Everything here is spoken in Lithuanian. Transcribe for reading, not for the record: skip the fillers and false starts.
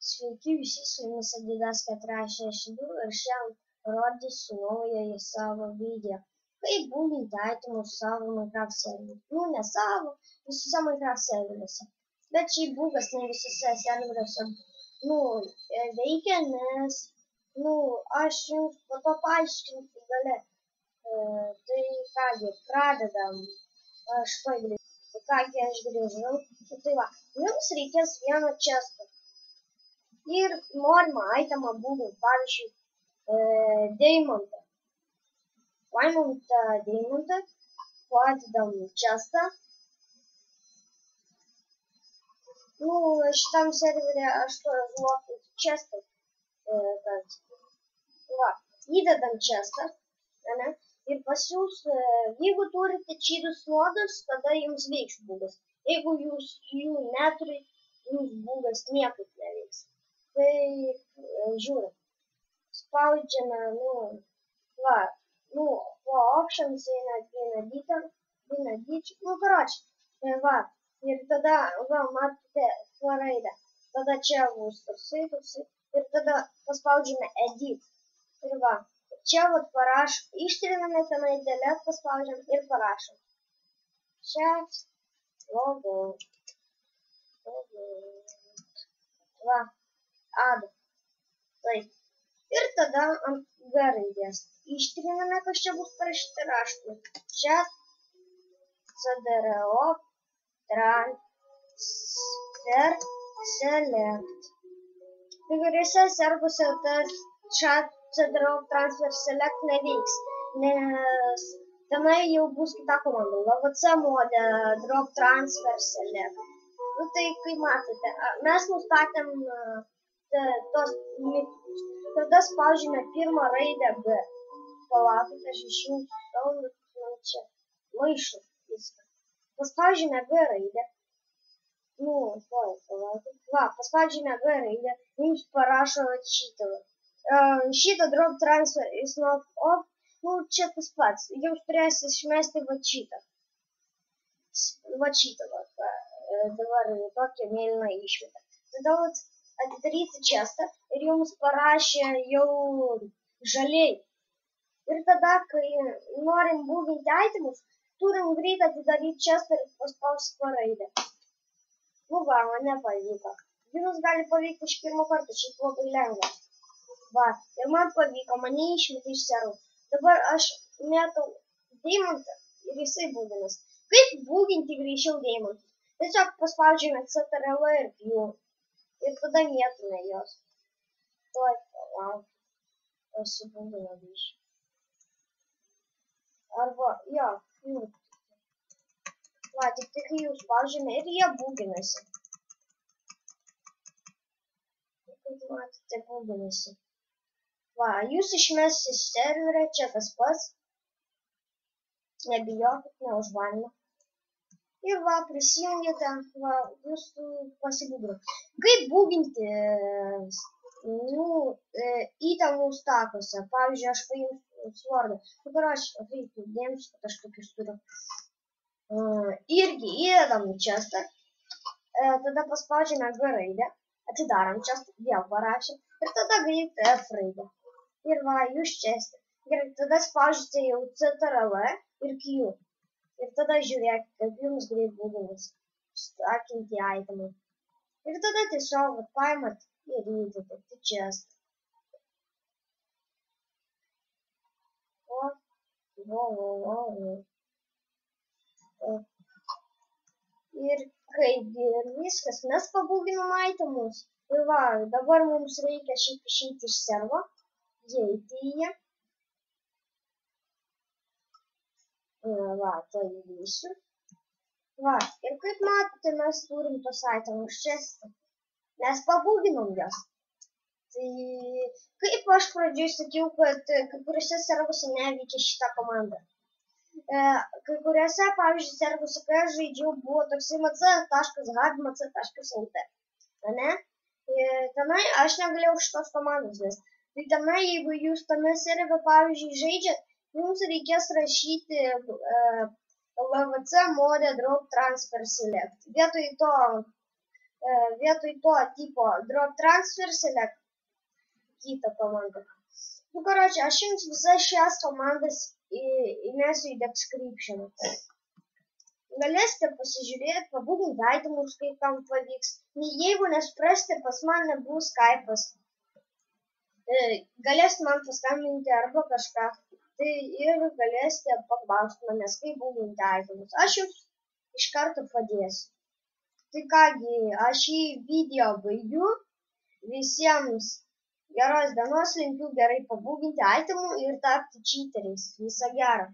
Sveiki visi, su jumis Adidas 462 ir šiandien parodysiu naująjį savo video. Kaip būginti aitimus savo Minecraft serveriuose. Ne savo, visose Minecraft serveriuose. Bet šiaip būgas ne visose serveriuose veikia, nes aš jums po to paaiškinti gale. Tai kągi, pradedam. Aš pagrįžtu. Kągi aš grįžau. Tai va, jums reikės vieno chesto. Ir norima itemą būginti, pavyzdžiui, deimantą. Paimam deimantą, padedam chestą. Šitam serverį aš to zlotų chestą. Įdedam chestą. Ir pas jūs, jeigu turite cheatus modus, tada jums veiks būgas. Jeigu jūs jų neturite, jums būgas niekaip neveiks. Tai žiūrim. Spaudžiame, po options eina dyčių, karoči. Ir tada, matote, raidę. Tada čia bus toksai, ir tada paspaudžiame edit. Ir čia parašom, ištriname tenai delete, paspaudžiam ir parašom. Chat, logo. Add. Taip. Ir tada ant G raidės ištriname, kas čia bus parašyti raštu. Chat, CDRO, transfer, select. Kai kuriuose servuose tas chat, CDRO, transfer, select neveiks, nes tenai jau bus kita komanda. LVC mode, drop, transfer, select. Tai kaip matote, mes nustatėm tos mygtukus. Tada spaudžiame pirmą raidę G. Palaukite, aš išjungsiu čia. Maišau viską. Paspaudžiame G raidę. Paspaudžiame G raidę. Jums parašo šitą. Šitą drop transfer is not off. Čia tas pats. Jums turės išmesti šitą. Šitą. Dabar tokia mėlyna išmeta. Tada atidaryti chestą ir jums parašė jau žaliai. Ir tada, kai norim būginti itemus, turim greit atidaryti chestą ir paspausti raidę. Man nepavyko. Jums gali pavykti iš pirmo karto, šiaip labai lengva. Ir man pavyko, mane išmetė iš servų. Dabar aš metau deimantą ir jisai būginas. Kaip būginti greičiau deimantus? Tiesiog paspaudžiame CTRL ir Q. Ir tada mėtume jos. Tuoj palauk. Pasibūgina biškį. Arba, tik tai kai jūs spaudžiame ir jie būginasi. Kaip matote, būginasi. Jūs išmesti serverę, čia tas pats. Nebijokit, neužbanimo. Ir prisijungėte, jūs pasigūgino. Kaip būginti įtemų statuose? Pavyzdžiui, aš paimsiu svordą. Karoči, atkreipkite dėmesį, kad aš tokius turiu. Irgi įdedam chestą. Tada paspaudžiame G raidę. Atidarom chestą, vėl parašėm. Ir tada greit F raidę. Ir jūs chestą. Ir tada spaudžiate jau CTRL ir Q. Ir tada žiūrėk, kaip jums greit būginas stakinti itemai. Ir tada tiesiog paimat ir įdedate į chestą. Ir kaip ir viskas, mes pabūginom itemus. Ir dabar mums reikia šiaip išeiti iš servo, įeiti į jį. To įvysiu. Ir kaip matote, mes turim tos itemus chestą. Mes pabūginom jas. Tai kaip aš pradžioj sakiau, kad kai kuriuose servuose neveikia šitą komandą. Kai kuriuose, pavyzdžiui, servuose, kai aš žaidžiau, buvo toksai mc.hard.mc.lt. Tenai aš negalėjau šitos komandos vesti. Tai tenai, jeigu jūs tame serve, pavyzdžiui, žaidžiat, jums reikės rašyti LVC mode drop transfer select. Vietoj to vietoj to tipo drop transfer select kitą komandą. Nu, karoči, aš jums visas šias komandas įmesiu į description. Galėsite pasižiūrėti, pabūginti itemus, kaip kam pavyks. Jeigu nesuprasite, pas man nebus Skype'as. Galėsite man paskambinti arba kažką. Tai ir galėsite paklausti manęs, kaip būginti itemus. Aš jums iš karto padėsiu. Tai kągi, aš šį video baigiu. Visiems geros dienos, linkiu gerai pabūginti itemų ir tapti cheateriais. Visą gerą.